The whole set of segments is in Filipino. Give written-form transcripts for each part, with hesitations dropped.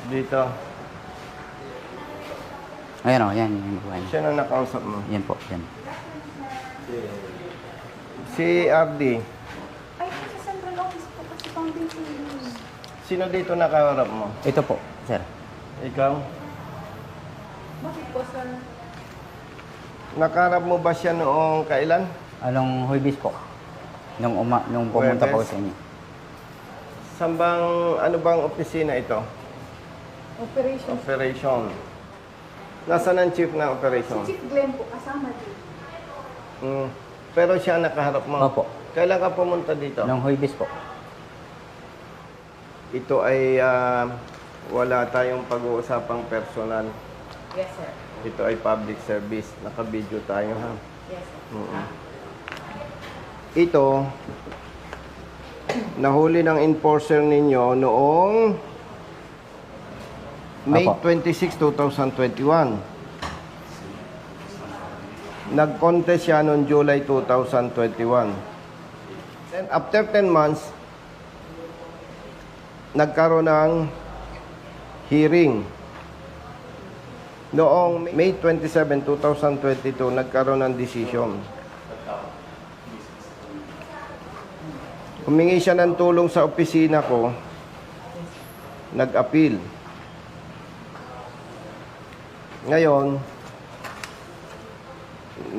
Dito. Ayan o, yan yung buhay niya. Siya na nakausap mo. Yan po, yan. Si RD. Ay, sa central office po kasi foundation. Sino dito nakaharap mo? Ito po, sir. Ikaw? Bakit po, sir? Nakaharap mo ba siya noong kailan? Anong huibis po? Nung pumunta po Huwebes? sa inyo. Ano bang opisina ito? Operation. Operation. Nasaan ang chief na operation? Si Chief Glenn po, kasama din. Pero siya nakaharap mo? Opo. Kailan ka pumunta dito? Nung huibis po. Ito ay wala tayong pag-uusapang personal. Yes, sir. Ito ay public service. Naka-video tayo ha. Yes, sir. Ito, nahuli ng enforcer ninyo noong May Apo. 26, 2021. Nag-contest siya noong July 2021. Then after 10 months, nagkaroon ng hearing. Noong May 27, 2022, nagkaroon ng decision. Humingi siya ng tulong sa opisina ko, nag-appeal. Ngayon,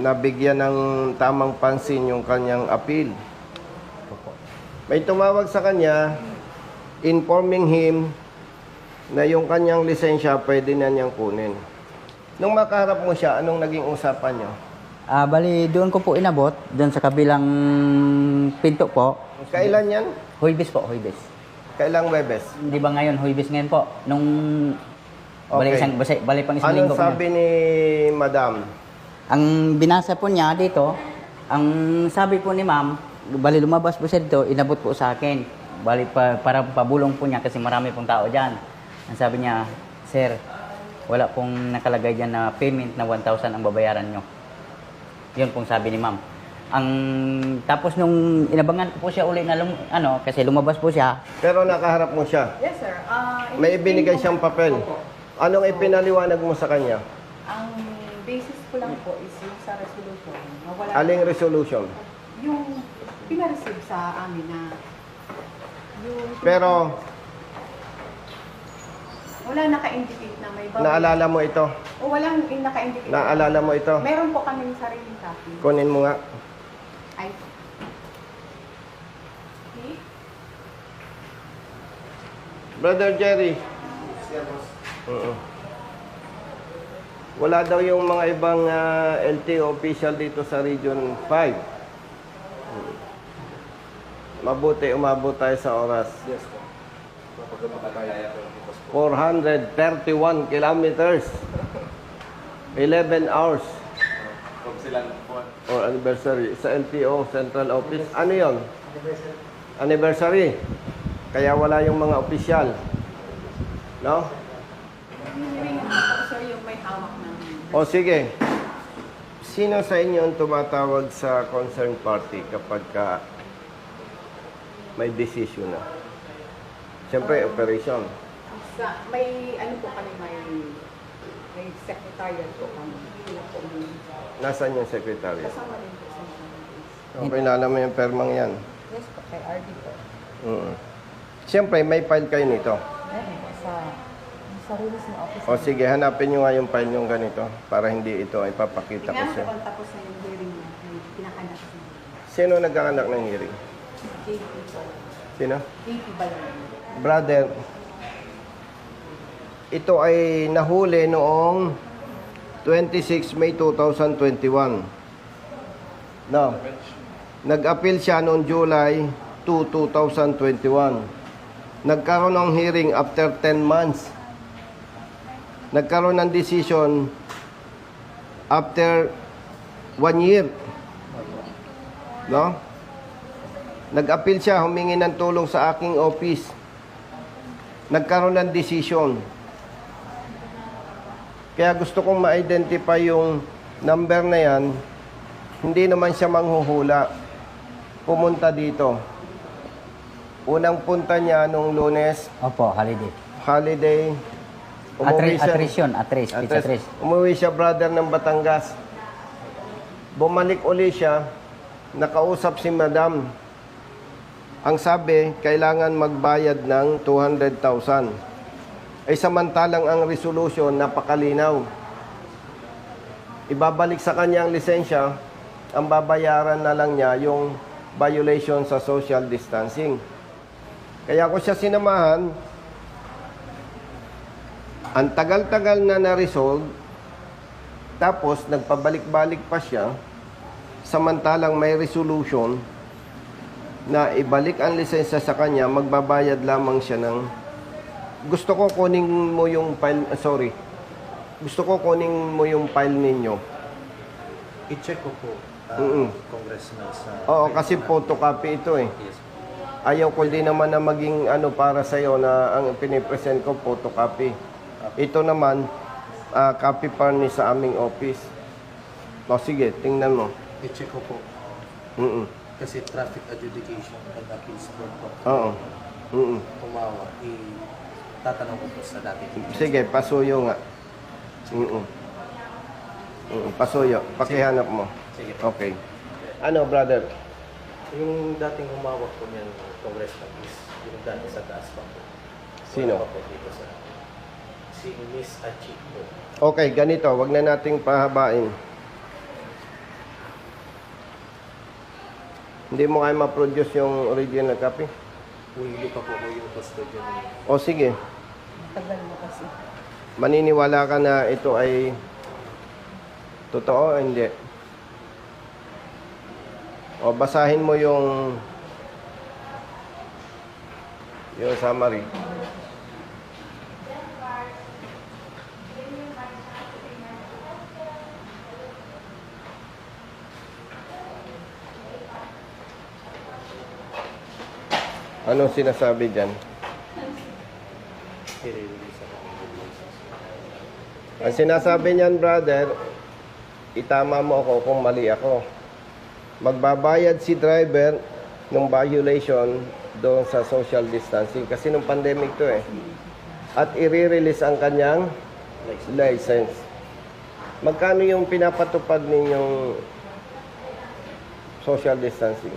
nabigyan ng tamang pansin yung kanyang appeal. May tumawag sa kanya, informing him na yung kanyang lisensya pwede na niyang kunin. Nung makaharap mo siya, anong naging usapan niyo? Bali, doon ko po inabot, doon sa kabilang pinto po. Kailan yan? Huibis po, huibis. Kailang Webes? Di ba ngayon, huibis ngayon po? Nung Okay. bali pang isang Anong linggo po sabi ni Madam? Ang binasa po niya dito, ang sabi po ni ma'am, bali lumabas po siya dito, inabot po sa akin. Bali para pabulong po niya kasi marami pong tao dyan. Ang sabi niya, sir, wala pong nakalagay dyan na payment na 1,000 ang babayaran nyo. Yun pong sabi ni ma'am. Tapos nung inabangan ko po siya uli na kasi lumabas po siya. Pero nakaharap mo siya. Yes, sir. May ibinigay siyang papel. Opo. Anong ipinaliwanag mo sa kanya? Ang basis ko lang po is yung sa resolution. Na wala Aling resolution? yung pinareceive sa amin na yung Pero wala naka-indicate na may babae. naalala mo ito? O walang naka-indicate. Naalala mo ito? Meron po kami sariling copy. Kunin mo nga. Ay. Okay. Brother Jerry. Oo. Wala daw yung mga ibang LTO official dito sa Region 5. Mabuti umabot tayo sa oras. Yes po. 431 kilometers. 11 hours Kung silang po. or anniversary sa LTO Central Office. Ano yon? Anniversary. Kaya wala yung mga opisyal. No? Hiniringan po sir yung may hawak ng... O sige. Sino sa inyo ang tumatawag sa concerned party kapag may decision na? Siyempre, operation. May ano po kami, may secretariat po kami. Sila po may Nasaan yung secretary? kasama din po sa mga office. Okay, mo yung permang yan. Yes po, kay RD po. Siyempre, may file kayo nito. Meron po sa sarili sa office. O sige, hanapin nyo nga yung file yung ganito para hindi ito ay papakita ko Tingnan siya. ko kung tapos na yung hearing niya, yung pinakanak sa Sino nagkakanak ng hearing? JP po. Sino? JP ba yun? Brother, ito ay nahuli noong 26 May 2021. No. Nag-appeal siya noong July 2, 2021. Nagkaroon ng hearing after 10 months. Nagkaroon ng decision after 1 year. No? Nag-appeal siya, humingi ng tulong sa aking office. Nagkaroon ng decision. Kaya gusto kong ma-identify yung number na yan. Hindi naman siya manghuhula. Pumunta dito. Unang punta niya nung Lunes, Opo, holiday. holiday. Pizza 3. Umuwi siya, brother, ng Batangas. Bumalik uli siya, nakausap si madam. Ang sabi, kailangan magbayad ng 200,000. Ay samantalang ang resolution, napakalinaw. Ibabalik sa kanyang lisensya, ang babayaran na lang niya yung violation sa social distancing. Kaya ko siya sinamahan, ang tagal-tagal na na-resolve, tapos nagpabalik-balik pa siya, samantalang may resolution na ibalik ang lisensya sa kanya, magbabayad lamang siya ng... Gusto ko kunin mo yung file, Gusto ko kunin mo yung file ninyo. I-check ko po, Mm-mm. Congressman sa... Oo, kasi photocopy ito eh. Yes. Ayaw ko din naman na maging para sa'yo na ang pinipresent ko photocopy. Ito naman, copy pa ni sa aming office. O sige, tingnan mo. I-check ko po. Mm-mm. Kasi traffic adjudication and appeals board po. Oo. Mm-mm. Tumawa. Tatanong ko po sa dati. Sige, pasuyo nga. Mm-mm. Mm-mm. Pasuyo. Pakihanap mo. Sige. Okay. Ano, brother? Yung dating humawak po niyan, Congressman, is yung dati sa taas pa po. Sino? Wala pa po dito sa... Si Miss Achi po. Okay, ganito. Wag na nating pahabain. Hindi mo kaya ma-produce yung original copy? Hindi pa po ko yung custodian. O sige, Tagal mo kasi. maniniwala ka na ito ay totoo o hindi? O basahin mo yung summary. Anong sinasabi dyan? I-release ako. Ang sinasabi niyan, brother, itama mo ako kung mali ako. Magbabayad si driver ng violation doon sa social distancing kasi nung pandemic to eh. At i-release ang kanyang license. Magkano yung pinapatupad ninyong social distancing?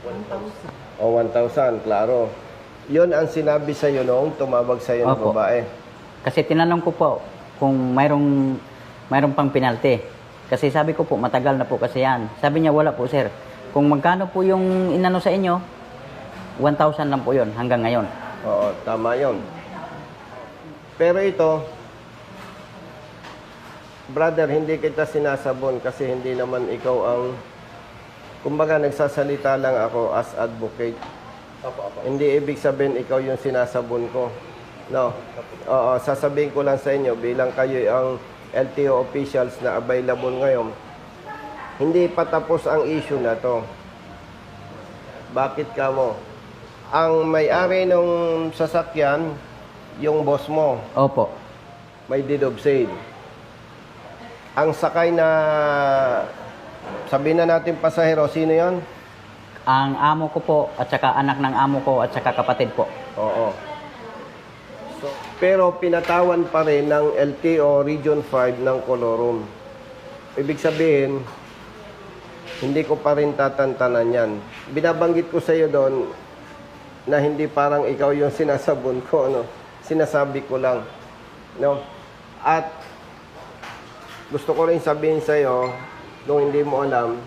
1,000. O 1,000, klaro. Yun ang sinabi sa'yo noong tumawag sa'yo ng Opo. babae. Kasi tinanong ko po kung mayroong pang penalty. Kasi sabi ko po, matagal na po kasi yan. Sabi niya, wala po sir. Kung magkano po yung inano sa inyo, 1,000 lang po yun hanggang ngayon. Oo, tama yun. Pero ito, brother, hindi kita sinasabon kasi hindi naman ikaw ang... Kumbaga, nagsasalita lang ako as advocate. Opo. Hindi ibig sabihin ikaw yung sinasabon ko. No. Oo, sasabihin ko lang sa inyo bilang kayo ang LTO officials na available ngayon. Hindi pa tapos ang issue na to. Bakit ka mo? Ang may-ari ng sasakyan, yung boss mo, Opo. may deed of sale. Ang sakay na, sabihin na natin pasahero, sino yon? Ang amo ko po, at saka anak ng amo ko, at saka kapatid po. Oo. So, pero pinatawan pa rin ng LTO Region 5 ng Colorum. Ibig sabihin, hindi ko pa rin tatantanan yan. Binabanggit ko sa iyo doon na hindi parang ikaw yung sinasabon ko, no? Sinasabi ko lang, no? At gusto ko rin sabihin sa iyo, kung hindi mo alam,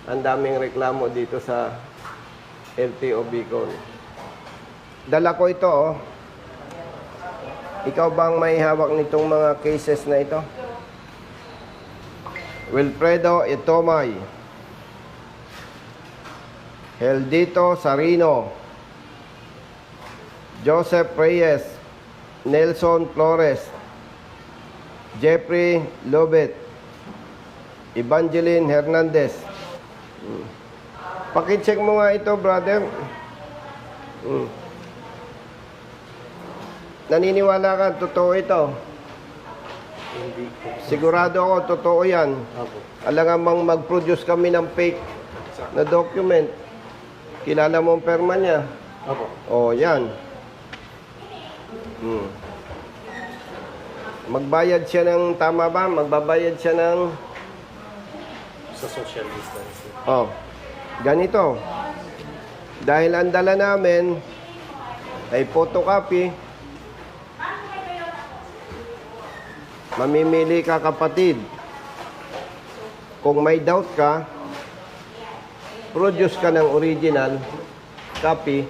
ang daming reklamo dito sa LTO Bicol. Dala ko ito, oh. Ikaw bang may hawak nitong mga cases na ito? Wilfredo Itomay, Heldito Sarino, Joseph Reyes, Nelson Flores, Jeffrey Lobet, Evangeline Hernandez. Pakicheck mo nga ito, brother. Naniniwala ka, totoo ito. Hindi po. Sigurado ako, totoo yan. Opo. Alangan mag-produce kami ng fake na document. Kilala mo ang perma niya. Opo. O, yan. Magbayad siya ng, tama ba? Magbabayad siya ng, Sa social distancing. ganito. Dahil ang dala namin ay photocopy, mamimili ka kapatid. Kung may doubt ka, produce ka ng original copy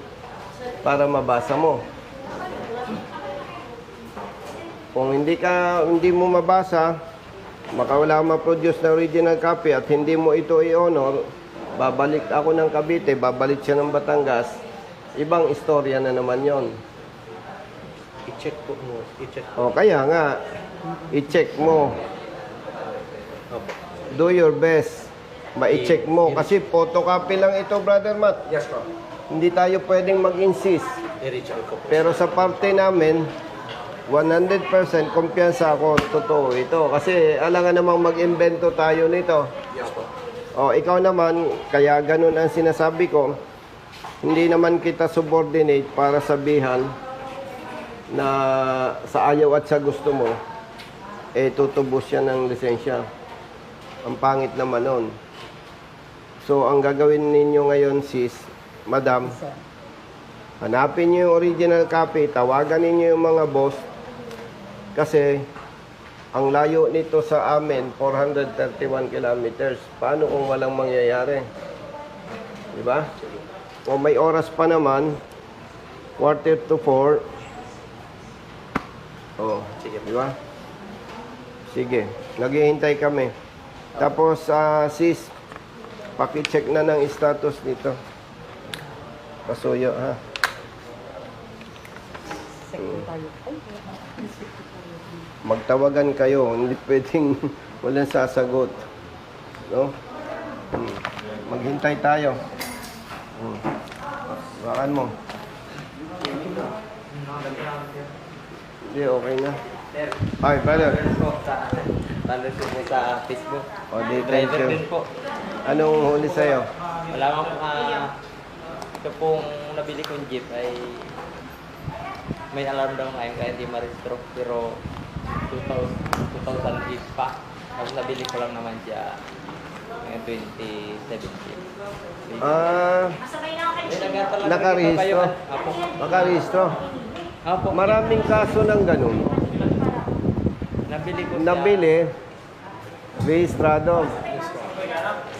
para mabasa mo. Kung hindi mo mabasa, baka wala ma-produce na original copy at hindi mo ito i-honor, babalik ako ng Cavite, babalik siya ng Batangas, ibang istorya na naman yon. I-check po mo. I-check O po. kaya nga, i-check mo. Opo. Do your best. Ma-check mo. Kasi photocopy lang ito, Brother Matt. Yes, po. Hindi tayo pwedeng mag-insist. I-reach out ko po. Pero sa parte namin, 100% kumpiyansa ako, totoo ito. Kasi alangan namang mag-invento tayo nito. Yes, po. O, ikaw naman, kaya ganun ang sinasabi ko, hindi naman kita subordinate para sabihan na sa ayaw at sa gusto mo, tutubos yan ng lisensya. Ang pangit naman nun. So, ang gagawin ninyo ngayon, sis, madam, hanapin nyo yung original copy, tawagan ninyo yung mga boss, kasi ang layo nito sa amin, 431 kilometers. Paano kung walang mangyayari? Di ba? Kung may oras pa naman, 3:45. Oh, Sige. di ba? Sige, naghihintay kami. Tapos, sis, paki-check na ng status nito. Pasuyo, ha? Secretary. Magtawagan kayo, hindi pwedeng walang sasagot. No? Maghintay tayo. Bakan mo. Hindi, okay na. Ay, brother. Follow ko po sa Facebook. O, di, thank Driver you. din po. Anong huli sa'yo? Wala akong ito pong nabili kong jeep ay may alarm daw ngayon kaya hindi ma-restro. Pero 2008 pa. Tapos nabili ko lang naman siya ngayon 2017. Nakarehistro. Apo. Makarehistro. Apo. Maraming kaso ng ganun. Nabili ko siya. Nabili, rehistrado.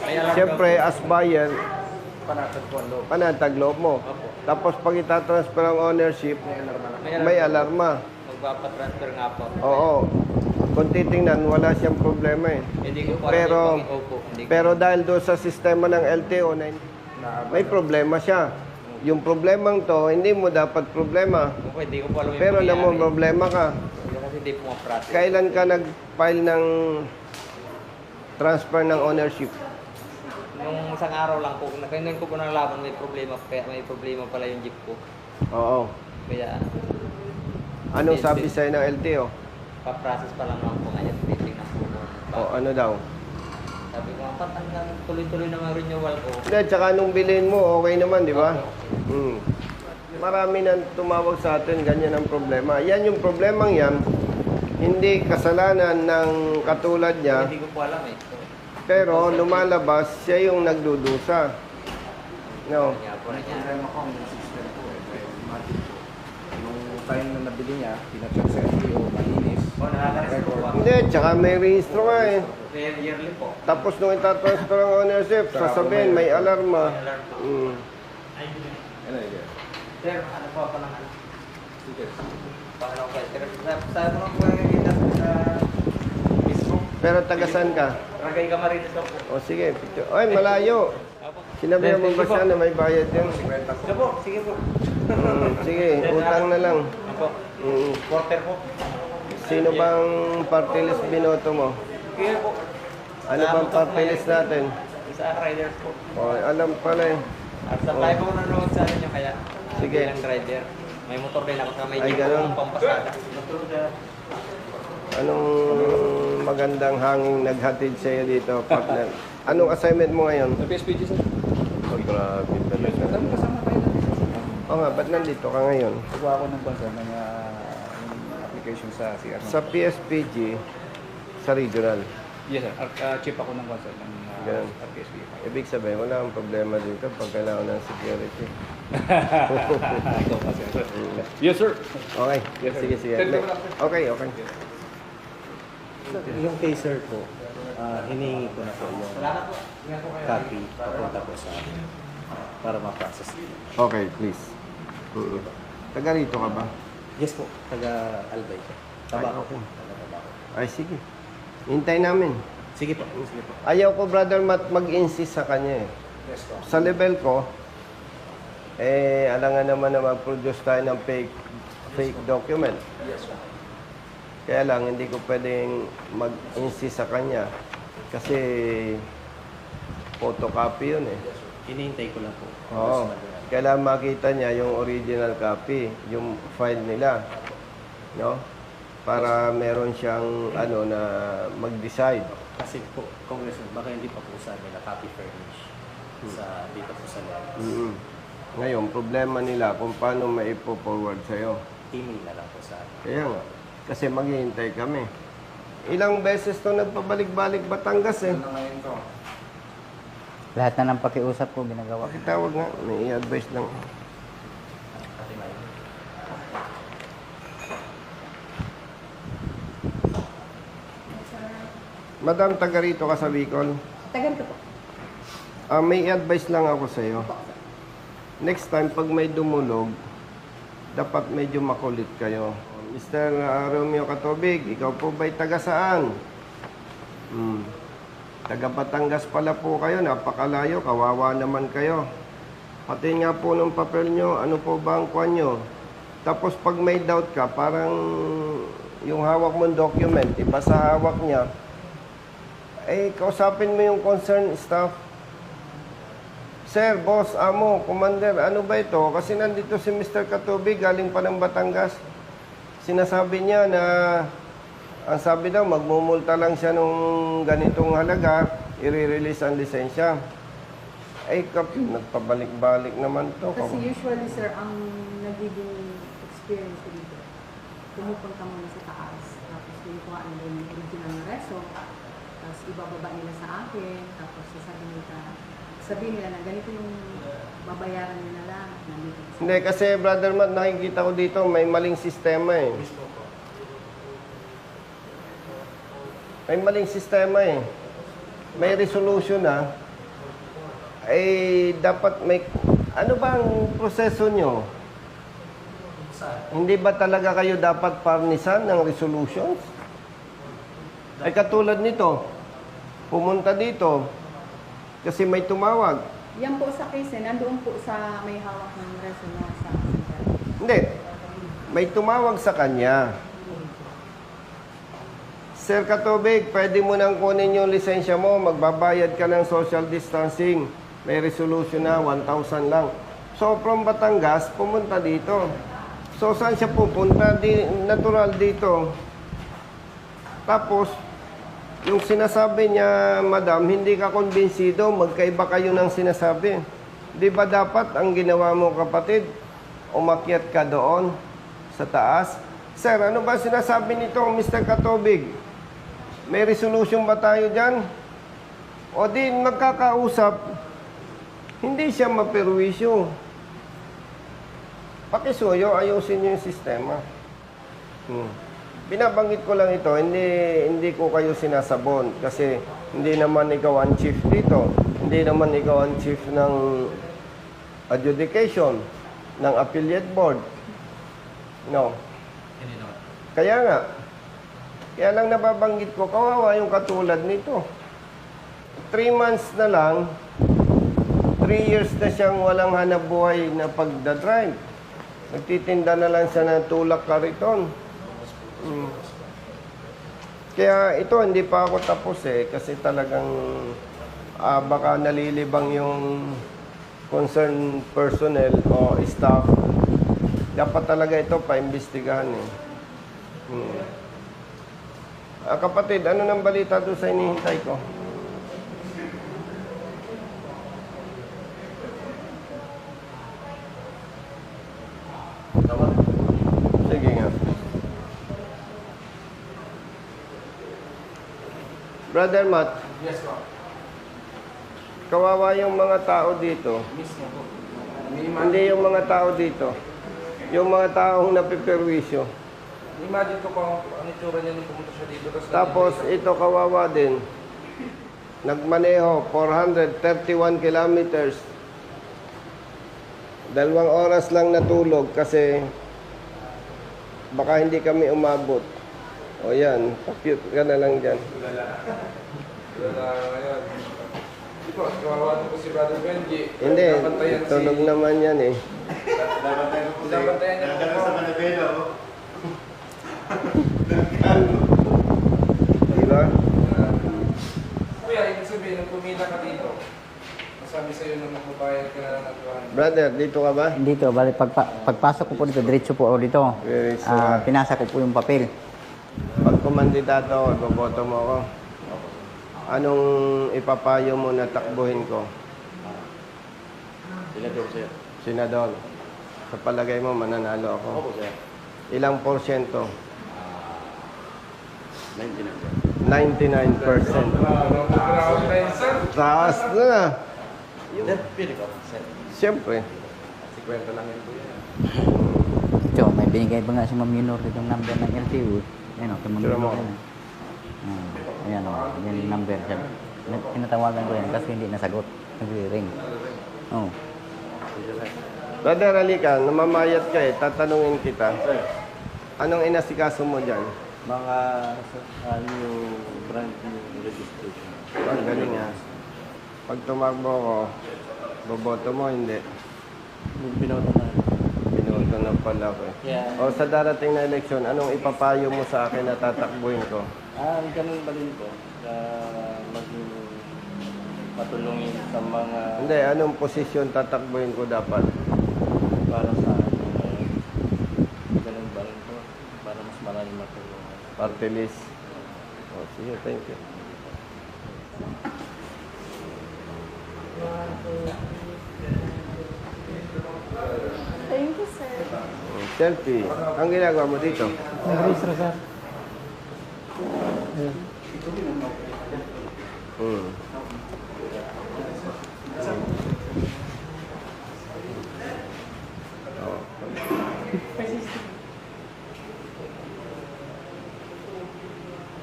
May alarm Siyempre, daw. as buyer, Panatag po ang loob. panatag loob mo. Opo. Tapos pag itatransfer ang ownership, may alarma. Magpapatransfer nga po. Oo. Kung titingnan, wala siyang problema eh. Hindi ko po Pero- alam opo. Hindi ko. Pero dahil doon sa sistema ng LTO, may problema siya. Yung problemang to, hindi mo dapat problema. Opo, hindi ko po alam yung Pero alam mo, pangyayari. problema ka. Kasi hindi po ma-process. Kailan ka nag-file ng transfer ng ownership? Nung isang araw lang po, ngayon ko po nalaman may problema, kaya may problema pala yung jeep ko. Oo. Kaya Anong sabi sa'yo ng LTO? pa-process pa lang naman po ngayon, titignan po ko. O ano daw? Sabi ko, hanggang tuloy-tuloy na nga renewal ko. Hindi, tsaka nung bilhin mo, okay naman, di ba? Marami nang tumawag sa atin, ganyan ang problema. Yan yung problemang yan, hindi kasalanan ng katulad niya, Hindi ko po alam eh. pero lumalabas, siya yung nagdudusa. No. Kaya po na niya. Problema ko ang system po eh. Imagine po, yung time na nabili niya, pinacheck sa LTO, malinis. O, nakaka-record po ako. Hindi, tsaka may registro nga eh. Yearly po. Tapos nung itatransfer ang ownership, sasabihin may alarma. Alarm po. Ano yun? Sir, ano po ako ng ano? Sige. Paano ko? Sir, sabi mo lang po nakikita sa Facebook. Pero tagasan ka? Ragay ka marinis ako. O sige, picture. Ay, malayo. Apo. Sinabi mo ba siya na may bayad yun? Sige po, sige po. Sige, utang na lang. Apo. Quarter po. Sino bang party list binoto mo? Sige po. Ano bang party list natin? Sa riders po. O, alam pala eh. At supply po nanonood sa inyo kaya Sige. bilang rider. May motor din ako sa may Ay, jeep ganun. po pampasada. Anong magandang hanging naghatid sa'yo dito, partner? Anong assignment mo ngayon? PSPG sir. Oh, grabe talaga. Kasama tayo na. Oo nga, ba't nandito ka ngayon? Gawa ako ng bansa ng application location sa CR. Sa PSPG, sa regional. Yes sir, chief ako ng concert ng Ganun. RPSB. Ibig sabihin, wala akong problema dito pag kailangan ng security. Ikaw pa sir. Yes sir. Okay, Yes, sir. sige, sige. Send ko lang, sir. Okay, okay. Yung taser po, hinihingi ko na po yung copy papunta po sa akin para ma-process. Okay, please. Taga rito ka ba? Yes po, taga Albay po. Tabako po. okay. Taga Tabako. Ay, sige. Hintay namin. Sige po, sige po. Ayaw ko, Brother Matt, mag-insist sa kanya eh. Yes po. Sa level ko, alangan naman na mag-produce tayo ng fake document. Yes po. Kaya lang, hindi ko pwedeng mag-insist sa kanya. Kasi, photocopy yun eh. Hinihintay ko lang po. Oo. Kailangan makita niya yung original copy, yung file nila. No? Para meron siyang na mag-decide. Kasi po, Congressman, baka hindi pa po sa amin na copy furnish sa dito po sa lab. Mm-mm. Ngayon, problema nila kung paano maipo-forward sa'yo. Email na lang po sa amin. Kaya nga, kasi maghihintay kami. Ilang beses to nagpabalik-balik Batangas eh. Ano ngayon to? Lahat na ng pakiusap ko ginagawa. Pakitawag nga, may i-advise lang. Ate May. Madam, taga rito ka sa Bicol. Tagan ko po. May i-advise lang ako sa'yo. Next time, pag may dumulog, dapat medyo makulit kayo. Mr. Romeo Katobig, ikaw po ba'y taga saan? Taga Batangas pala po kayo, napakalayo, kawawa naman kayo. Pati nga po ng papel nyo, ano po ba ang kwan nyo? Tapos pag may doubt ka, parang yung hawak mong document, iba sa hawak niya, kausapin mo yung concerned staff. Sir, boss, amo, commander, ano ba ito? Kasi nandito si Mr. Katubig, galing pa ng Batangas. Sinasabi niya na, ang sabi daw, magmumulta lang siya nung ganitong halaga, i-release ang lisensya. Nagpabalik-balik naman to. Kasi usually, sir, ang nagiging experience ko dito, pumupunta muna sa taas, tapos kinukuha nila yung original na reso, tapos ibababa nila sa akin, tapos sabihin nila na ganito yung babayaran nila lang. Nandito. Hindi, kasi Brother Matt, nakikita ko dito, may maling sistema eh. May maling sistema eh. May resolution na. Dapat may... Ano ba ang proseso nyo? Hindi ba talaga kayo dapat parnisan ng resolutions? Katulad nito, pumunta dito, kasi may tumawag. Yan po sa case, nandoon po sa may hawak ng reso na sa center. Hindi. May tumawag sa kanya. Sir Katubig, pwede mo nang kunin yung lisensya mo, magbabayad ka ng social distancing. May resolution na, 1,000 lang. So, from Batangas, pumunta dito. So, saan siya pupunta? Natural dito. Tapos, yung sinasabi niya, madam, hindi ka kumbinsido, magkaiba kayo ng sinasabi. Di ba dapat ang ginawa mo, kapatid, umakyat ka doon sa taas? Sir, ano ba sinasabi nito, Mr. Katubig? May resolution ba tayo dyan? O di magkakausap, hindi siya maperwisyo. Pakisuyo, ayusin niyo yung sistema. Binabanggit ko lang ito, hindi ko kayo sinasabon kasi hindi naman ikaw ang chief dito. Hindi naman ikaw ang chief ng adjudication, ng affiliate board. No. Kaya nga, kaya lang nababanggit ko, kawawa yung katulad nito. 3 months na lang, 3 years na siyang walang hanap buhay na pagdadrive. Nagtitinda na lang siya ng tulak kariton. Kaya ito, hindi pa ako tapos kasi talagang baka nalilibang yung concerned personnel o staff. Dapat talaga ito paimbestigahan kapatid, ano nang balita doon sa inihintay ko? Sige nga. Brother Matt, Yes po. kawawa yung mga tao dito. Mismo po. Hindi yung mga tao dito. Yung mga taong napiperwisyo. Imagine ko po ang itsura niya nung pumunta siya dito. Tapos ito kawawa din. Nagmaneho 431 kilometers. 2 oras lang natulog kasi baka hindi kami umabot. O yan, pa-cute ka na lang dyan. Wala ngayon. Di po, kawawa po si Brother Benji. Hindi, Nabantayan tulog naman yan eh. Nabantayan niya po. Diba? Kuya, ibig sabihin, nung pumila ka dito, masabi sa'yo na magbabayad ka na ng 200. Brother, dito ka ba? Dito, bali, pagpasok ko po dito, diretso po ako dito. Very Pinasa ko po yung papel. Pag kumandidato ako, iboboto mo ako. Anong ipapayo mo na takbuhin ko? Senador, sir. Senador, sa palagay mo mananalo ako. Opo, sir. Ilang porsyento? 99, sir. 99%. Ground line, sir. Taas na. Sir, pili ko, sir. Siyempre. 50 lang yun po yan. Ito, may binigay pa nga si Ma'am Minor itong number ng LTO. Ayan o, ito Ma'am Sure Minor. mo. Ayan o, yan yung number. Tinatawagan ko yan kasi hindi nasagot. Nagre-ring. Oh. Brother, halika, namamayat ka eh. Tatanungin kita. Sir, Anong inasikaso mo dyan? mga new brand new registration. Ang galing ha. Pag tumakbo ko, boboto mo, hindi. Binoto na. Binoto na pala ko eh. Yeah. O sa darating na eleksyon, anong ipapayo mo sa akin na tatakbuhin ko? Ganun ba din po? Maging matulungin sa mga Hindi, anong posisyon tatakbuhin ko dapat? para sa ganun ba rin po? Para mas maraming matulungan. Party list. O, sige, thank you. Thank you, sir. Selfie. Ang ginagawa mo dito? Nag-register, sir. Hmm. Oh.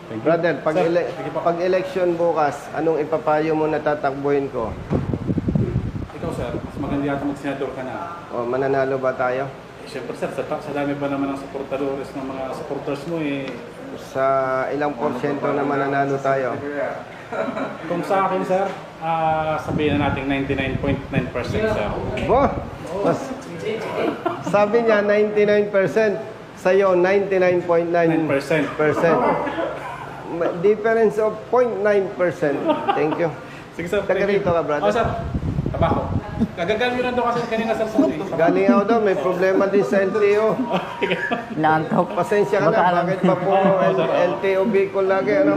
Brother, pag election bukas, anong ipapayo mo na tatakbuhin ko? Ikaw, sir, mas maganda yata mag-senador ka na. O, mananalo ba tayo? Siyempre, sir, sa dami pa naman ng supportadores ng mga supporters mo, Sa ilang porsyento na mananalo tayo? kung sa akin, sir, sabihin na natin 99.9%, sir. Bo! Mas, sabi niya 99%. Sa'yo, 99.9%. 9%. Difference of 0.9%. Thank you. Sige, sir. Taga thank you. rito ka, brother? Oh, sir. Tabako. Gagagamit na doon kasi kanina, sir, sa Galing ako doon, may problema din sa LTO. Inaantok. Pasensya ka Baka na, alam. bakit pa po LTO Bicol lagi, ano?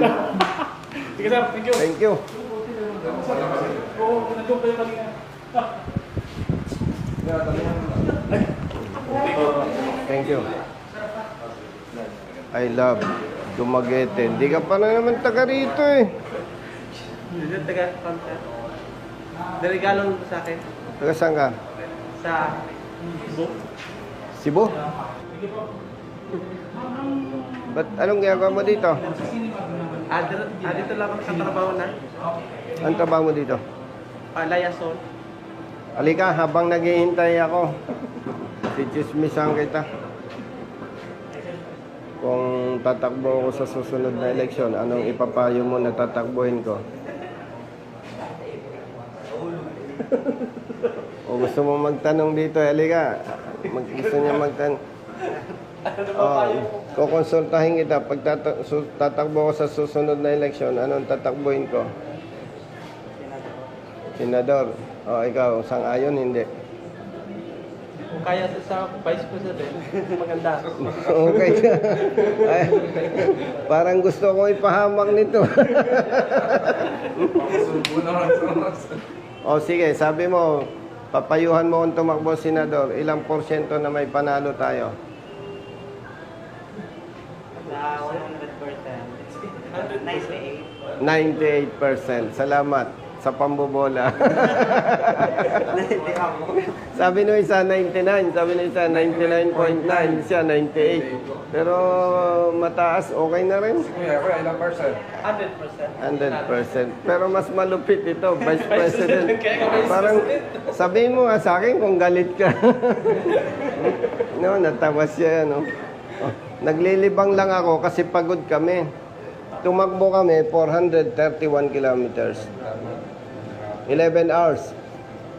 Sige, sir. Thank you. Thank you. Oo, nandun pa yung kanina. Thank you. I love Dumaguete. Hindi ka pa na naman taga rito eh. Regalo sa akin Taga saan ka? sa Cebu? Ba't anong ginagawa mo dito? dito lang ako sa trabaho na Anong trabaho mo dito? Layason. Halika, habang naghihintay ako, sichismisan kita. Kung tatakbo ako sa susunod na eleksyon, anong ipapayo mo na tatakbuhin ko? O gusto mo magtanong dito, halika. Gusto niya magtanong. Kukonsultahin kita. Pag tatakbo ko sa susunod na eleksyon, anong tatakbuhin ko? Senador. O ikaw, sang-ayon, hindi. Kung kaya sa vice president, maganda. Okay. Ay, parang gusto ko ipahamak nito. O sige, sabi mo, papayuhan mo kung tumakbo senador, ilang porsyento na may panalo tayo? Sa 100%. 98%. Salamat sa pambobola. Sabi nung isa 99, sabi nung isa 99.9, siya 98. Pero mataas, okay na rin. Kuya, ilang percent? 100%. 100%. Pero mas malupit ito, Vice President. Parang sabihin mo nga sa akin kung galit ka. No, natawa siya, no? Oh, naglilibang lang ako kasi pagod kami. Tumakbo kami 431 kilometers. 11 hours.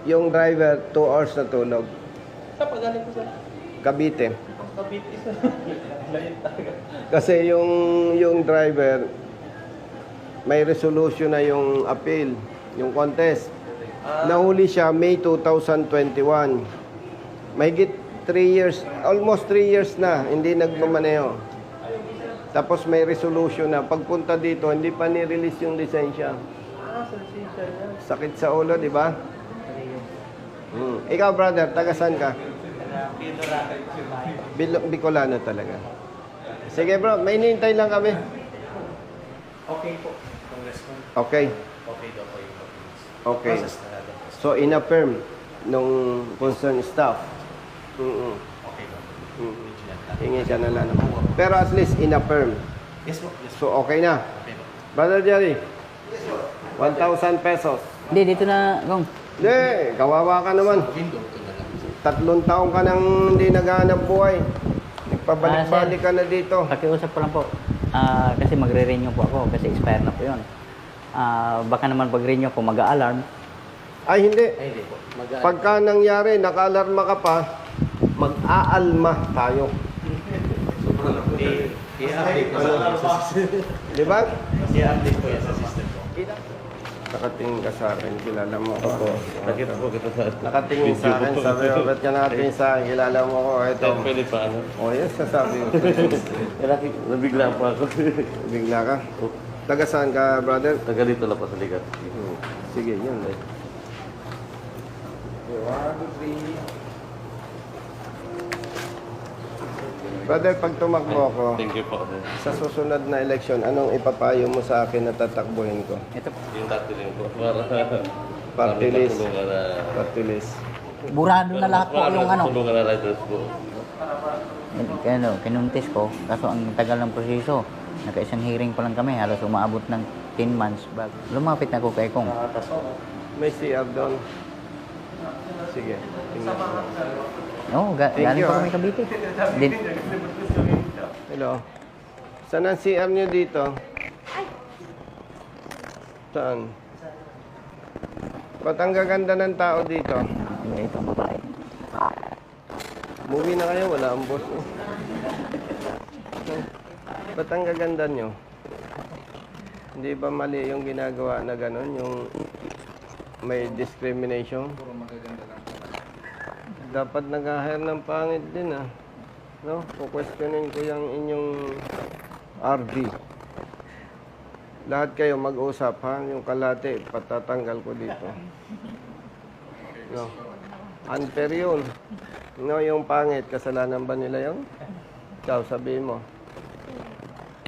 Yung driver, 2 hours na tulog. Sa pagaling ko sa Cavite. Cavite sa layo talaga. Kasi yung driver, may resolution na yung appeal, yung contest. Nahuli siya May 2021. Mahigit 3 years, almost 3 years na, hindi nagmamaneho. Tapos may resolution na pagpunta dito, hindi pa ni-release yung lisensya. Sa lisensya niya. Sakit sa ulo, di ba? Ikaw, brother, taga saan ka? Bicolano talaga. Sige, bro, may hinihintay lang kami. Okay po. Congressman. Okay. Okay daw po yung documents. Okay. Process na natin. So, in-affirm nung concerned staff. Okay daw. Hingi ka na lang. Pero at least in-affirm. Yes po. Yes po. So, okay na. Okay po. Brother Jerry, 1,000 pesos. Hindi, dito na, Kong. Hindi, kawawa ka naman. 3 taon ka nang hindi naghahanap buhay. Nagpabalik-balik ka na dito. Pakiusap ko lang po. Kasi magre-renew po ako kasi expire na po yun. Baka naman pag-renew ko mag-a-alarm. Ay, hindi. Ay, hindi po. Pagka nangyari, naka-alarma ka pa, mag-aalma tayo. I-update ko sa system. Di ba? I-update ko yan sa system ko. Nakatingin ka sa akin, kilala mo ko. Nakita po kita sa Nakatingin sa akin, sabi mo, ba't ka nakatingin sa akin, kilala mo ko, ito. Pwede pa ano? O yes, sasabi ko. Nabigla po ako. Bigla ka. Taga saan ka, brother? Taga dito lang po sa ligat. Sige, yun. 1, 2, 3. Brother, pag tumakbo ako, Thank you po. sa susunod na eleksyon, anong ipapayo mo sa akin na tatakbuhin ko? Ito po. Yung dati rin po. Para Party list. tulungan na... Party list. Burado na lahat po yung ano. Tulungan na riders po. Kinuntis ko. Kaso ang tagal ng proseso. Naka-isang hearing pa lang kami. Halos umaabot ng 10 months bago. Lumapit na ko kay Kong. May CR doon. Sige. Tingnan ko. Oo, Thank galing you, pa kami Cavite. Din, Hello. Saan ang CR niyo dito? Saan? Ba't ang gaganda ng tao dito? ito ang babae. Movie na kayo, wala ang boss. Eh. Ba't ang gaganda nyo? Hindi ba mali yung ginagawa na gano'n? Yung may discrimination? Puro magaganda lang. Dapat nag-hire ng pangit din ah. No? Kukwestiyonin ko yung inyong RD. Lahat kayo mag-usap ha. Yung kalate, patatanggal ko dito. No? Unfair yun. No, yung pangit, kasalanan ba nila yun? Ikaw, sabihin mo.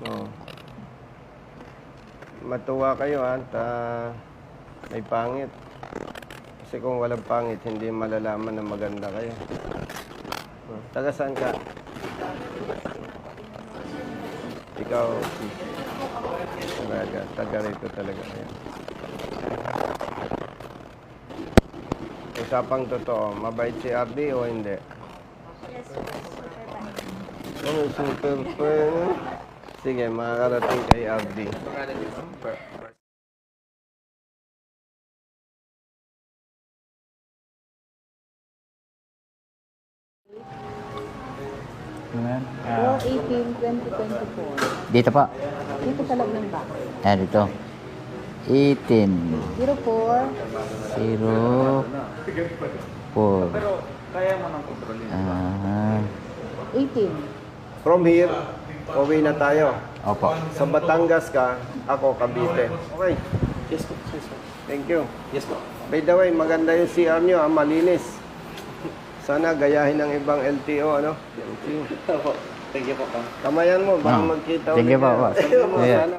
No. Matuwa kayo ha, at may pangit. Kasi kung walang pangit, hindi malalaman na maganda kayo. Taga saan ka? Ikaw, talaga, taga rito talaga kayo. Usapang totoo, mabait si RD o hindi? Oh, super fan. Sige, makakarating kay RD. Pangalan niyo, ma'am? Ano yan? 4/18/2024. Dito pa. Dito sa loob ng box. Dito. 18. 04. 04. Pero kaya mo nang kontrolin. 18. From here, uwi na tayo. Opo. Sa Batangas ka, ako Cavite. Okay, Yes po. Yes po. thank you. Yes po. By the way, maganda yung CR nyo, malinis. Sana gayahin ng ibang LTO, ano? Thank you. Thank you po, Kang. Kamayan mo, baka Ah. magkita Thank you ulit po, tayo. boss. Yeah. Sana